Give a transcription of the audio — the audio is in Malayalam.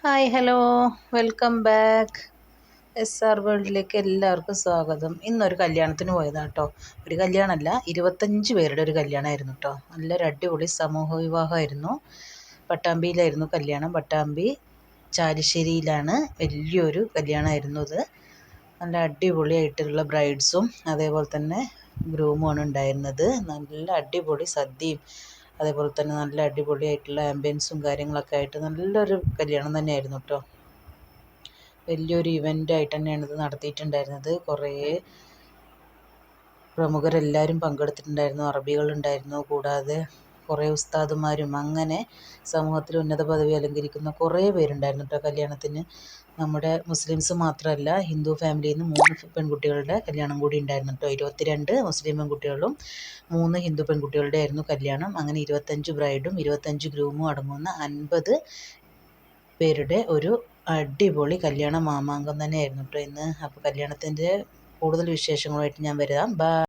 Hi hello welcome back. SR വേൾഡിലേക്ക് എല്ലാവർക്കും സ്വാഗതം. ഇന്നൊരു കല്യാണത്തിന് പോയതാണ് കേട്ടോ. ഒരു കല്യാണമല്ല, 25 പേരുടെ ഒരു കല്യാണമായിരുന്നു കേട്ടോ. നല്ലൊരു അടിപൊളി സമൂഹ വിവാഹമായിരുന്നു. പട്ടാമ്പിയിലായിരുന്നു കല്യാണം. പട്ടാമ്പി ചാലിശ്ശേരിയിലാണ് വലിയൊരു കല്യാണമായിരുന്നു ഇത്. നല്ല അടിപൊളിയായിട്ടുള്ള ബ്രൈഡ്സും അതേപോലെ തന്നെ ഗ്രൂമുമാണ് ഉണ്ടായിരുന്നത്. നല്ല അടിപൊളി സദ്യയും അതേപോലെ തന്നെ നല്ല അടിപൊളിയായിട്ടുള്ള ആംബിയൻസും കാര്യങ്ങളൊക്കെ ആയിട്ട് നല്ലൊരു കല്യാണം തന്നെയായിരുന്നു കേട്ടോ. വലിയൊരു ഇവൻ്റായിട്ട് തന്നെയാണ് ഇത് നടത്തിയിട്ടുണ്ടായിരുന്നത്. കുറേ പ്രമുഖരെല്ലാവരും പങ്കെടുത്തിട്ടുണ്ടായിരുന്നു. അറബികളുണ്ടായിരുന്നു. കൂടാതെ കുറേ ഉസ്താദുമാരും അങ്ങനെ സമൂഹത്തിൽ ഉന്നത പദവി അലങ്കരിക്കുന്ന കുറേ പേരുണ്ടായിരുന്നു കേട്ടോ കല്യാണത്തിന്. നമ്മുടെ മുസ്ലിംസ് മാത്രമല്ല, ഹിന്ദു ഫാമിലിയിൽ നിന്ന് 3 പെൺകുട്ടികളുടെ കല്യാണം കൂടി ഉണ്ടായിരുന്നു കേട്ടോ. 22 മുസ്ലിം പെൺകുട്ടികളും 3 ഹിന്ദു പെൺകുട്ടികളുടെ ആയിരുന്നു കല്യാണം. അങ്ങനെ 25 ബ്രൈഡും 25 ഗ്രൂമും അടങ്ങുന്ന 50 പേരുടെ ഒരു അടിപൊളി കല്യാണ മാമാങ്കം തന്നെയായിരുന്നു കേട്ടോ ഇന്ന്. അപ്പോൾ കല്യാണത്തിൻ്റെ കൂടുതൽ വിശേഷങ്ങളുമായിട്ട് ഞാൻ വരാം. ബൈ.